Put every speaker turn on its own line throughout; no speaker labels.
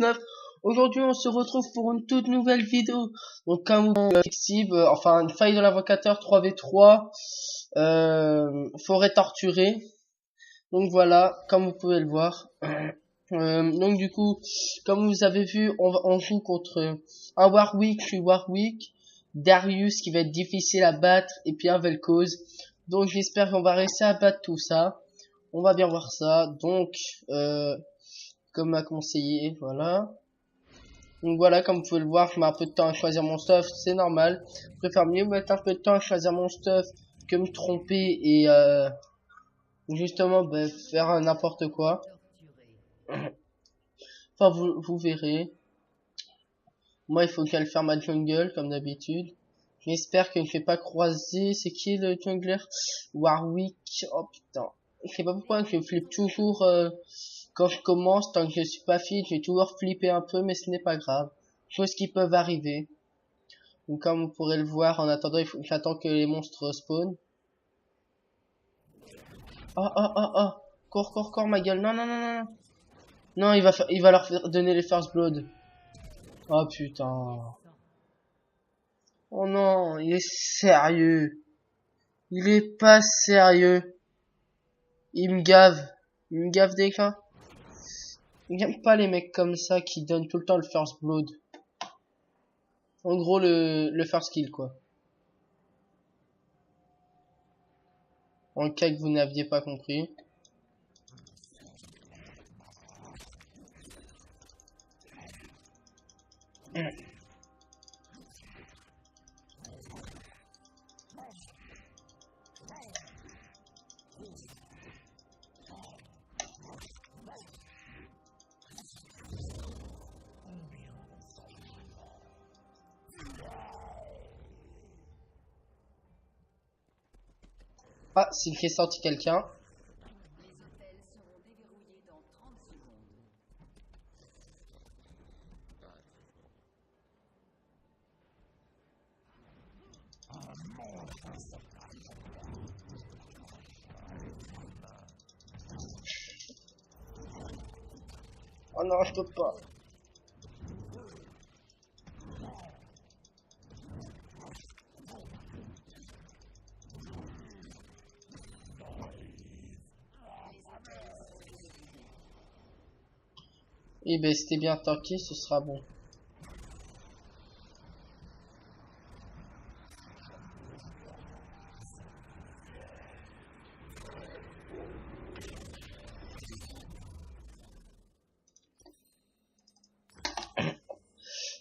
19. Aujourd'hui, on se retrouve pour une toute nouvelle vidéo. Donc, comme vous pouvez flexible, enfin, une faille de l'invocateur 3v3, forêt torturée. Donc voilà, comme vous pouvez le voir. Donc du coup, comme vous avez vu, on joue contre un Warwick, Darius qui va être difficile à battre, et puis un Vel'Koz. Donc j'espère qu'on va réussir à battre tout ça. On va bien voir ça. Donc, comme m'a conseillé, voilà. Donc voilà, comme vous pouvez le voir, je mets un peu de temps à choisir mon stuff, c'est normal. Je préfère mieux mettre un peu de temps à choisir mon stuff que me tromper et justement faire n'importe quoi. Enfin, vous verrez. Moi, il faut qu'elle ferme ma jungle, comme d'habitude. J'espère que je vais pas croiser. C'est qui le jungler? Warwick. Oh putain. Je sais pas pourquoi je flippe toujours quand je commence. Tant que je suis pas fit, j'ai toujours flippé un peu, mais ce n'est pas grave. Choses qui peuvent arriver. Donc comme vous pourrez le voir, en attendant, j'attends que les monstres spawn. Oh. Cours, ma gueule. Non. Non, il va leur faire donner les first blood. Oh putain. Oh non, il est sérieux. Il est pas sérieux. Il me gave. Il me gave déjà. J'aime pas les mecs comme ça qui donnent tout le temps le first blood. En gros, le first kill, quoi. En cas que vous n'aviez pas compris. Ah, c'est qui est sorti quelqu'un. Oh non, je peux pas. Eh ben, c'était bien tanké, ce sera bon.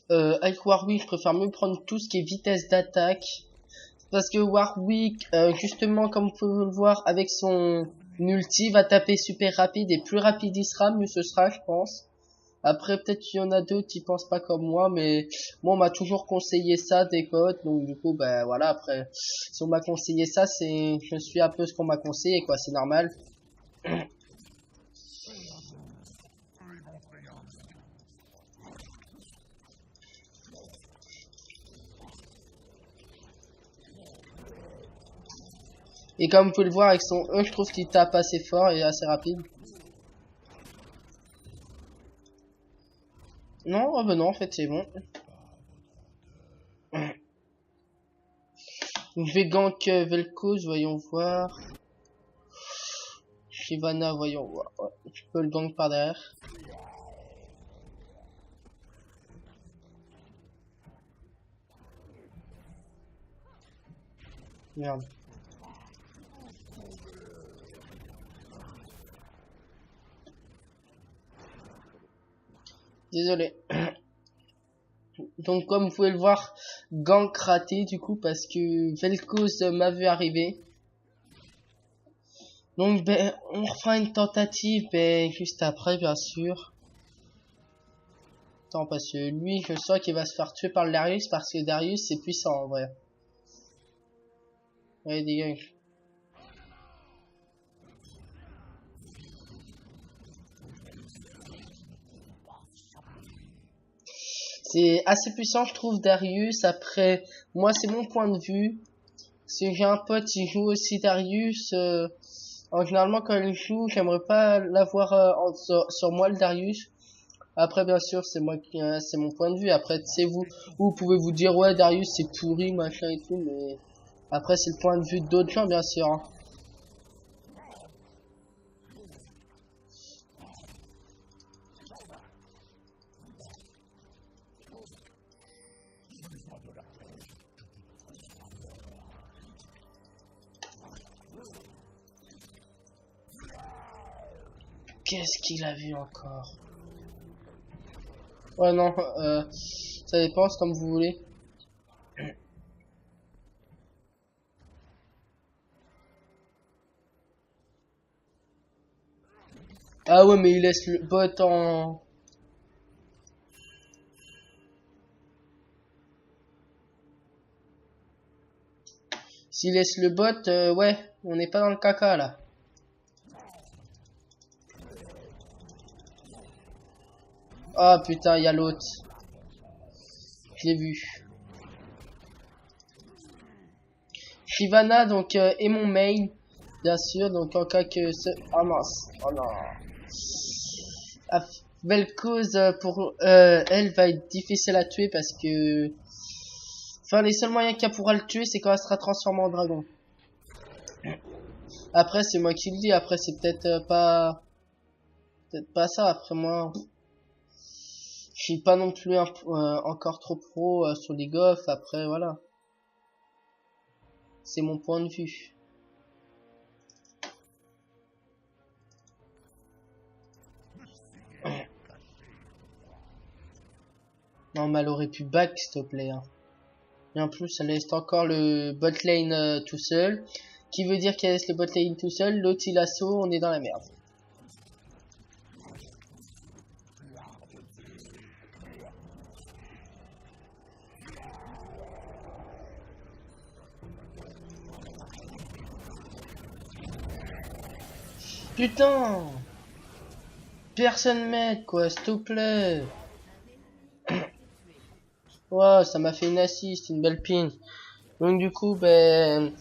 Avec Warwick, je préfère mieux prendre tout ce qui est vitesse d'attaque. Parce que Warwick, justement, comme vous pouvez le voir, avec son ulti, va taper super rapide et plus rapide il sera, mieux ce sera, je pense. Après, peut-être qu'il y en a d'autres qui pensent pas comme moi, mais moi, on m'a toujours conseillé ça des codes, donc du coup, ben voilà, après, si on m'a conseillé ça, je suis un peu ce qu'on m'a conseillé, quoi, c'est normal. Et comme vous pouvez le voir avec son E, je trouve qu'il tape assez fort et assez rapide. Non, oh ben non, en fait, c'est bon. Je vais gank Vel'Koz, voyons voir. Shyvana, voyons voir. Ouais, je peux le gank par derrière. Merde. Désolé. Donc comme vous pouvez le voir, gank raté du coup parce que Vel'Koz m'a vu arriver. Donc ben on refera une tentative juste après bien sûr. Attends parce que lui je sens qu'il va se faire tuer par le Darius parce que Darius c'est puissant en vrai. Ouais dégage. C'est assez puissant je trouve Darius. Après moi c'est mon point de vue. Si j'ai un pote qui joue aussi Darius, généralement quand il joue, j'aimerais pas l'avoir sur moi le Darius. Après, bien sûr, c'est moi qui, c'est mon point de vue. Après, c'est vous pouvez vous dire, ouais, Darius, c'est pourri, machin et tout, mais après, c'est le point de vue d'autres gens, bien sûr, hein. Qu'est-ce qu'il a vu encore? Ouais, non, ça dépend, c'est comme vous voulez. Ah ouais, mais il laisse le bot en... S'il laisse le bot, ouais, on n'est pas dans le caca, là. Ah, putain, il y a l'autre. Je l'ai vu. Shyvana, donc, est mon main, bien sûr, donc en cas que ce... Oh mince, oh non. Ah, Vel'Koz, pour elle, va être difficile à tuer parce que... Enfin, les seuls moyens qu'elle pourra le tuer, c'est quand elle sera transformée en dragon. Après, c'est moi qui le dis, après, c'est peut-être pas... Peut-être pas ça, après moi... Je suis pas non plus encore trop pro sur les golfs, après, voilà. C'est mon point de vue. Non, mais elle aurait pu back, s'il te plaît. Hein. Et en plus, elle laisse encore le bot lane tout seul. Qui veut dire qu'elle laisse le bot lane tout seul. L'autre, il assaut, on est dans la merde. Putain! Personne m'aide, quoi, s'il te plaît. Ouais, ça m'a fait une assist, une belle pin. Donc du coup, ben...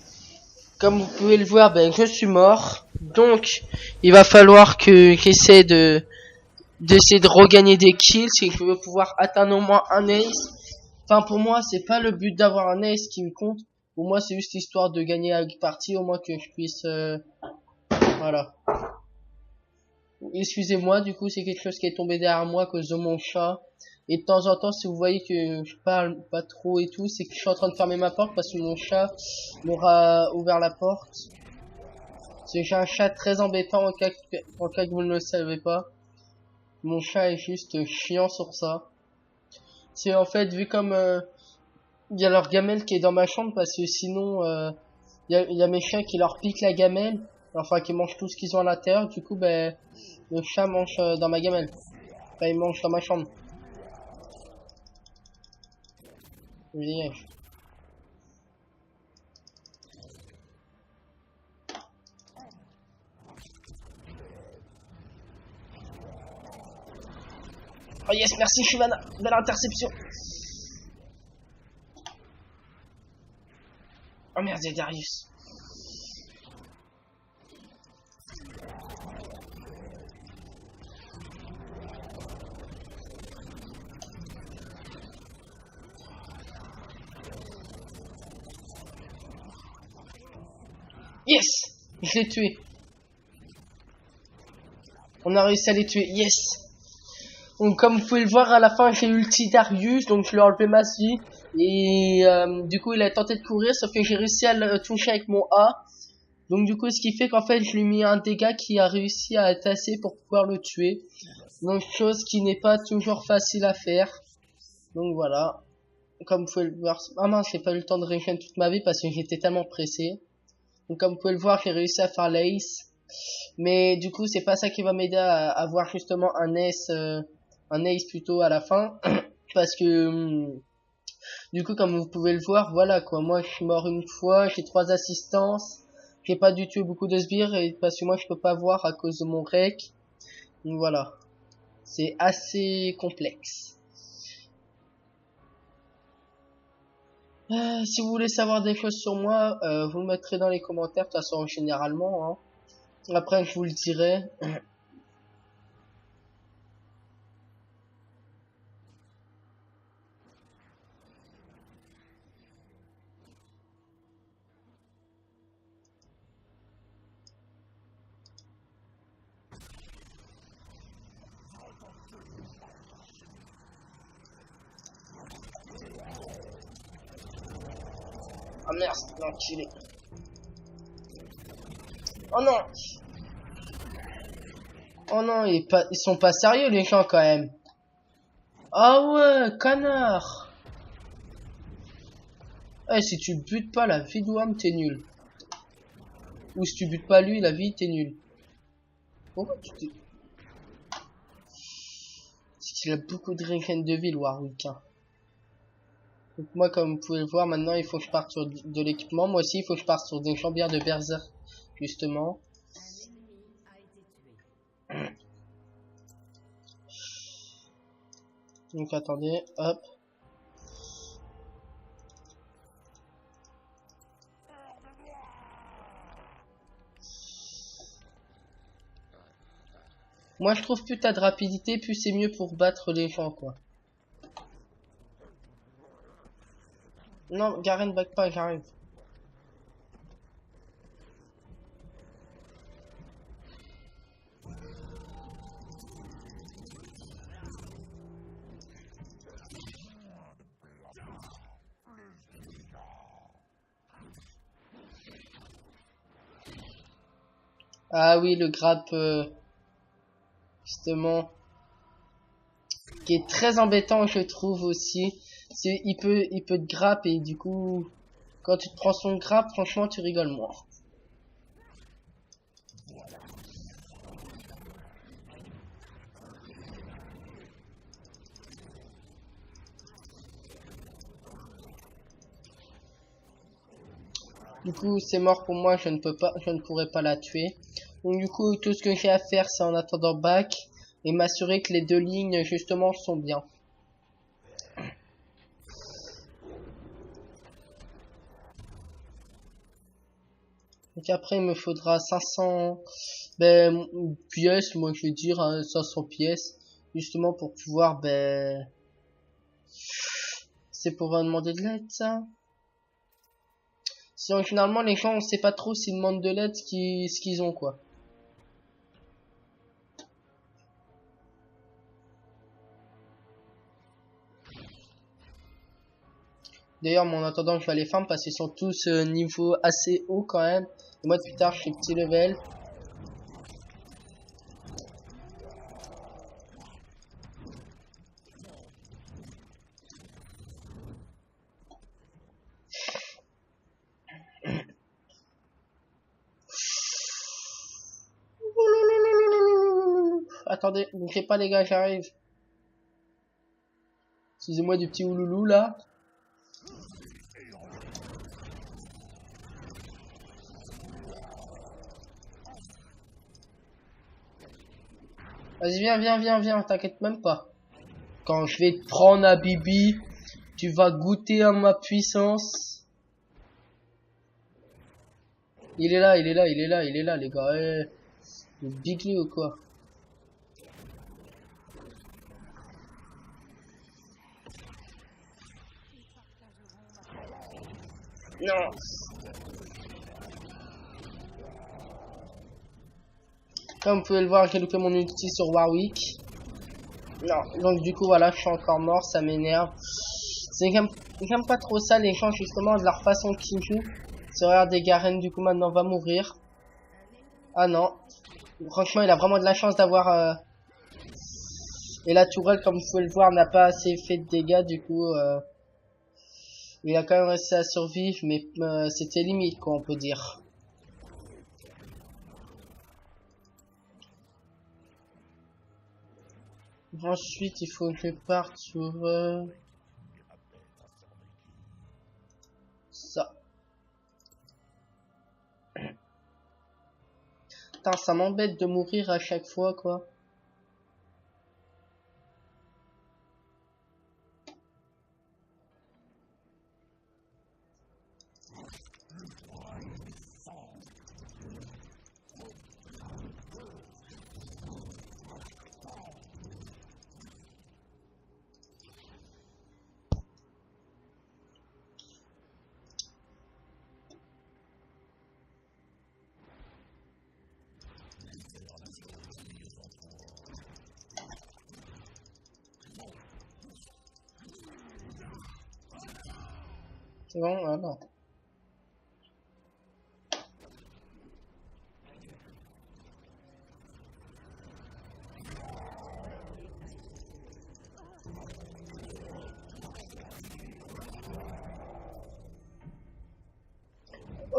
Comme vous pouvez le voir, ben, je suis mort. Donc, il va falloir que j'essaie d'essayer de regagner des kills, si je veux pouvoir atteindre au moins un ace. Enfin, pour moi, c'est pas le but d'avoir un ace qui me compte. Pour moi, c'est juste histoire de gagner la partie, au moins que je puisse, voilà. Excusez-moi, du coup, c'est quelque chose qui est tombé derrière moi à cause de mon chat. Et de temps en temps, si vous voyez que je parle pas trop et tout, c'est que je suis en train de fermer ma porte parce que mon chat m'aura ouvert la porte. J'ai un chat très embêtant en cas que vous ne le savez pas. Mon chat est juste chiant sur ça. C'est en fait vu comme il y a leur gamelle qui est dans ma chambre parce que sinon y a mes chiens qui leur piquent la gamelle, enfin qui mangent tout ce qu'ils ont à l'intérieur. Du coup ben le chat mange dans ma gamelle. Enfin il mange dans ma chambre. Je dégage. Oh yes, merci Shyvana de l'interception. Oh merde, c'est Darius. Yes, je l'ai tué. On a réussi à les tuer. Yes. Donc comme vous pouvez le voir à la fin j'ai ulti Darius, donc je lui ai enlevé ma vie. Et du coup il a tenté de courir sauf que j'ai réussi à le toucher avec mon A. Donc du coup ce qui fait qu'en fait je lui ai mis un dégât qui a réussi à être assez pour pouvoir le tuer. Donc chose qui n'est pas toujours facile à faire. Donc voilà. Comme vous pouvez le voir. Ah mince, j'ai pas eu le temps de régénérer toute ma vie parce que j'étais tellement pressé. Donc comme vous pouvez le voir j'ai réussi à faire l'ace. Mais du coup c'est pas ça qui va m'aider à avoir justement un ace plutôt à la fin. Parce que du coup comme vous pouvez le voir, voilà quoi, moi je suis mort une fois, j'ai 3 assistances, j'ai pas dû tuer beaucoup de sbires et parce que moi je peux pas voir à cause de mon rec. Donc voilà, c'est assez complexe. Si vous voulez savoir des choses sur moi, vous le mettrez dans les commentaires, de toute façon généralement. Hein. Après je vous le dirai. merde, l'enculé. Oh non. Oh non, ils sont pas sérieux les gens quand même. Ah ouais, connard. Eh, si tu butes pas la vie d'Ouam, t'es nul. Ou si tu butes pas lui, la vie, t'es nul. Pourquoi tu t'es... C'est qu'il a beaucoup de régènes de vie, le Warwick. Hein. Donc moi, comme vous pouvez le voir, maintenant, il faut que je parte sur de l'équipement. Moi aussi, il faut que je parte sur des jambières de berserk, justement. Donc attendez, hop. Moi je trouve plus t'as de rapidité, plus c'est mieux pour battre les gens quoi. Non, Garen back pas, j'arrive. Ah oui, le grappe, justement, qui est très embêtant je trouve aussi. Il peut te grappe et du coup, quand tu te prends son grappe, franchement tu rigoles moins. Du coup, c'est mort pour moi, je ne pourrai pas la tuer. Donc du coup, tout ce que j'ai à faire, c'est en attendant back et m'assurer que les deux lignes justement sont bien. Donc après, il me faudra 500 pièces, moi je vais dire hein, 500 pièces, justement pour pouvoir, c'est pour demander de l'aide ça. Sinon, généralement, les gens, on sait pas trop s'ils demandent de l'aide, ce qu'ils ont quoi. D'ailleurs, en attendant, je vais aller farm parce qu'ils sont tous niveau assez haut quand même. Et moi, plus tard, je suis petit level. Attendez, bougez pas les gars, j'arrive. Excusez-moi du petit ouloulou là. Vas-y, viens, t'inquiète même pas. Quand je vais te prendre à Bibi, tu vas goûter à ma puissance. Il est là, les gars. Le bigly ou quoi? Non. Comme vous pouvez le voir, j'ai loupé mon ulti sur Warwick. Non, donc du coup voilà, je suis encore mort, ça m'énerve. J'aime pas trop ça, les gens justement de leur façon qu'ils jouent. C'est regarde des Garen, du coup maintenant va mourir. Ah non. Franchement, il a vraiment de la chance d'avoir... Et la tourelle, comme vous pouvez le voir, n'a pas assez fait de dégâts, du coup... Il a quand même réussi à survivre, mais c'était limite, quoi, on peut dire. Ensuite, il faut que je parte sur... ça. Putain, ça m'embête de mourir à chaque fois, quoi. C'est bon, ah non.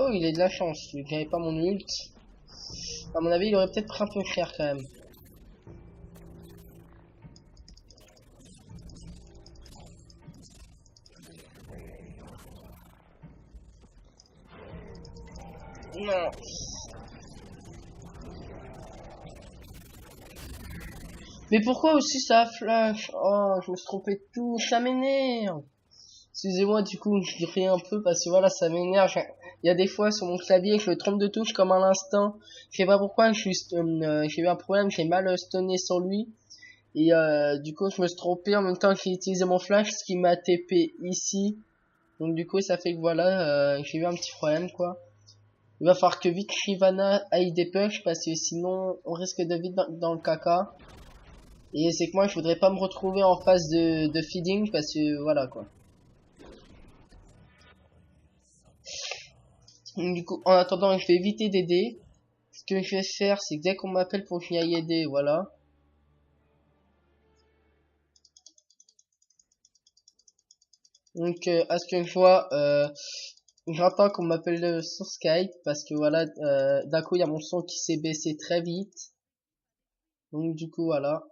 Oh, il a de la chance. J'avais pas mon ult. À mon avis, il aurait peut-être pris un peu cher quand même. Non. Mais pourquoi aussi ça flash? Oh, je me suis trompé de tout. Ça m'énerve. Excusez-moi, du coup, je ris un peu parce que voilà, ça m'énerve. Il y a des fois sur mon clavier, je me trompe de touche comme à l'instant. Je sais pas pourquoi, j'ai eu un problème, j'ai mal stunné sur lui. Et du coup, je me suis trompé en même temps que j'ai utilisé mon flash, ce qui m'a TP ici. Donc du coup, ça fait que voilà, j'ai eu un petit problème, quoi. Il va falloir que vite Shyvana aille des push parce que sinon, on risque de vite dans le caca. Et c'est que moi, je voudrais pas me retrouver en phase de feeding parce que voilà, quoi. Donc, du coup, en attendant, je vais éviter d'aider. Ce que je vais faire, c'est que dès qu'on m'appelle pour que j'y aille aider, voilà. Donc, à ce que je vois, j'entends qu'on m'appelle sur Skype parce que voilà, d'un coup, il y a mon son qui s'est baissé très vite. Donc, du coup, voilà.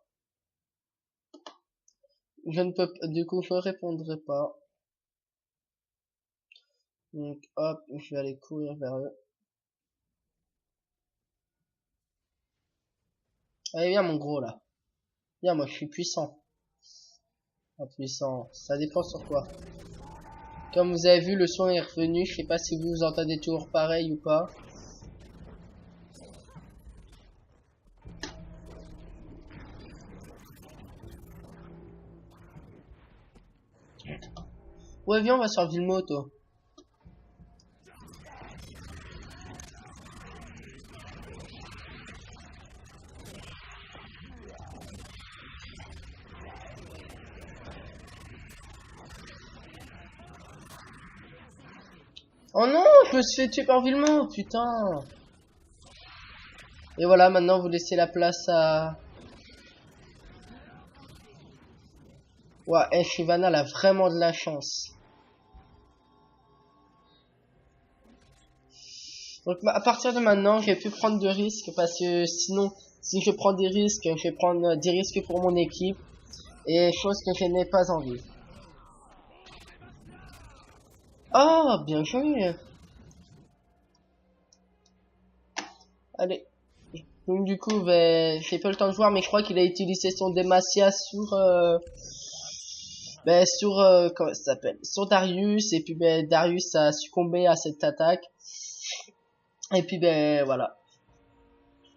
Je ne peux, du coup, je répondrai pas. Donc, hop, je vais aller courir vers eux. Allez, viens, mon gros, là. Viens, moi, je suis puissant. Pas puissant, ça dépend sur quoi. Comme vous avez vu, le son est revenu. Je sais pas si vous entendez toujours pareil ou pas. Ouais, viens, on va sur Villemoto. Oh non, je me suis fait tuer par Villemot, putain. Et voilà, maintenant vous laissez la place à... Ouais, Shyvana, elle a vraiment de la chance. Donc à partir de maintenant, je vais plus prendre de risques parce que sinon, si je prends des risques, je vais prendre des risques pour mon équipe. Et chose que je n'ai pas envie. Oh, bien joué. Allez. Donc du coup, ben, j'ai pas le temps de voir, mais je crois qu'il a utilisé son Demacia sur... comment ça s'appelle, sur Darius, et puis ben Darius a succombé à cette attaque, et puis ben voilà.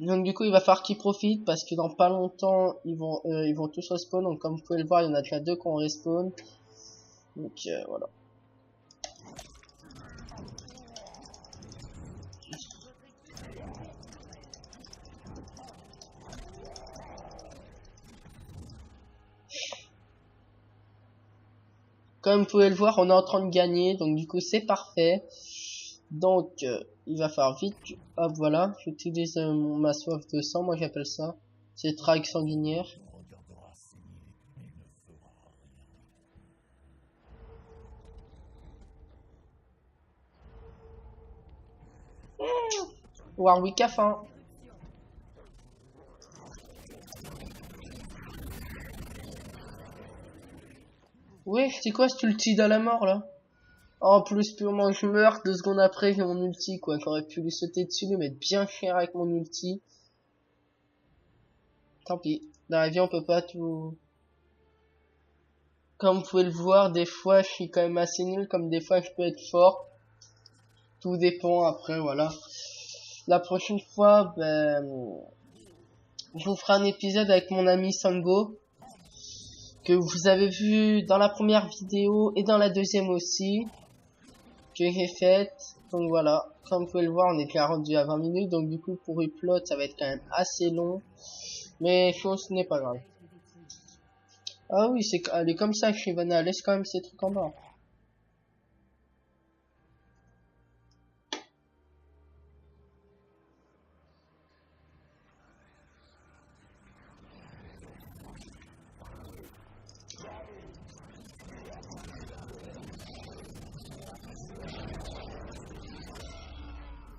Donc du coup il va falloir qu'ils profitent parce que dans pas longtemps ils vont tous respawn. Donc comme vous pouvez le voir, il y en a déjà deux qui ont respawn. Donc voilà. Comme vous pouvez le voir, on est en train de gagner, donc du coup c'est parfait. Donc il va falloir vite, hop voilà, j'utilise ma soif de sang, moi j'appelle ça, c'est trague sanguinaire. Warwick à fin. Ouais, c'est quoi cet ulti à la mort là? En plus, purement je meurs, 2 secondes après j'ai mon ulti quoi. J'aurais pu lui sauter dessus, lui mettre bien cher avec mon ulti. Tant pis. Dans la vie on peut pas tout... Comme vous pouvez le voir, des fois je suis quand même assez nul, comme des fois je peux être fort. Tout dépend après, voilà. La prochaine fois, ben... je vous ferai un épisode avec mon ami Sango. Que vous avez vu dans la première vidéo et dans la deuxième aussi. Que j'ai faite. Donc voilà, comme vous pouvez le voir, on est déjà rendu à 20 minutes. Donc du coup, pour upload, ça va être quand même assez long. Mais chose n'est pas grave. Ah oui, elle est comme ça, Shyvana. Elle laisse quand même ses trucs en bas.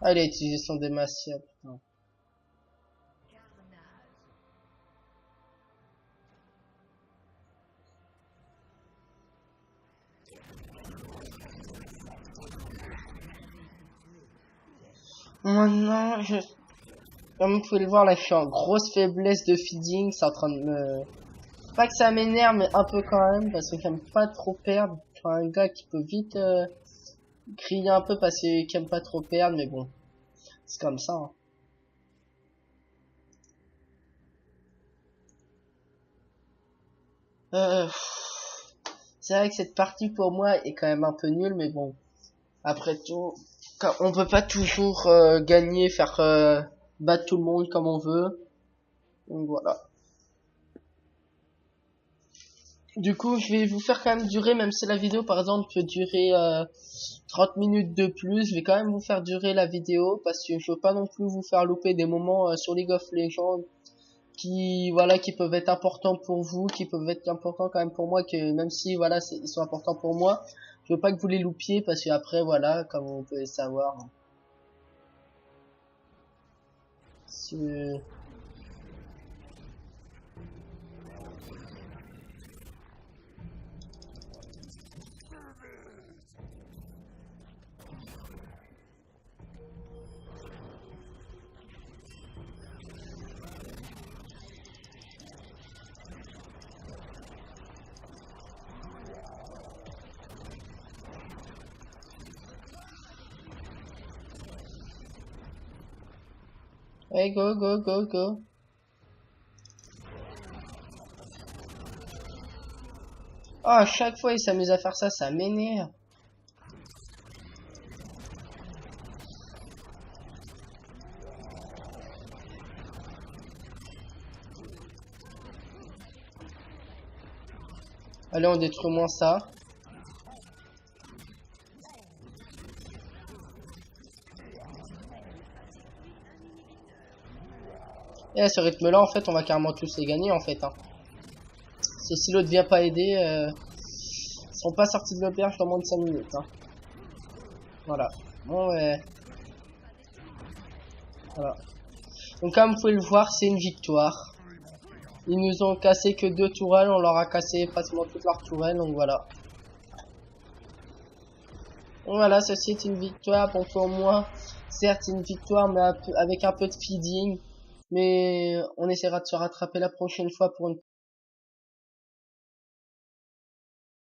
Ah, il a utilisé son démacia, putain. Maintenant, comme vous pouvez le voir, là, je suis en grosse faiblesse de feeding. C'est en train de me... Pas que ça m'énerve, mais un peu quand même, parce que j'aime pas trop perdre. Je suis un gars qui peut vite crier un peu parce qu'il aime pas trop perdre, mais bon, c'est comme ça. Hein. C'est vrai que cette partie pour moi est quand même un peu nulle, mais bon, après tout, on peut pas toujours gagner, faire battre tout le monde comme on veut. Donc voilà. Du coup, je vais vous faire quand même durer, même si la vidéo par exemple peut durer 30 minutes de plus, je vais quand même vous faire durer la vidéo parce que je veux pas non plus vous faire louper des moments sur League of Legends qui voilà qui peuvent être importants pour vous, qui peuvent être importants quand même pour moi, que même si voilà ils sont importants pour moi, je veux pas que vous les loupiez parce que après voilà, comme vous pouvez savoir, c'est- ouais, go go go go. Oh, à chaque fois il s'amuse à faire ça, ça m'énerve. Allez, on détruit au moins ça. Et à ce rythme-là, en fait, on va carrément tous les gagner, en fait. Hein. Si l'autre vient pas aider, ils seront pas sortis de l'auberge dans moins de 5 minutes. Hein. Voilà. Bon, voilà. Donc, comme vous pouvez le voir, c'est une victoire. Ils nous ont cassé que 2 tourelles, on leur a cassé pratiquement toutes leurs tourelles, donc voilà. Donc voilà, ceci est une victoire. Bon, pour moi, certes, une victoire, mais avec un peu de feeding. Mais on essaiera de se rattraper la prochaine fois pour une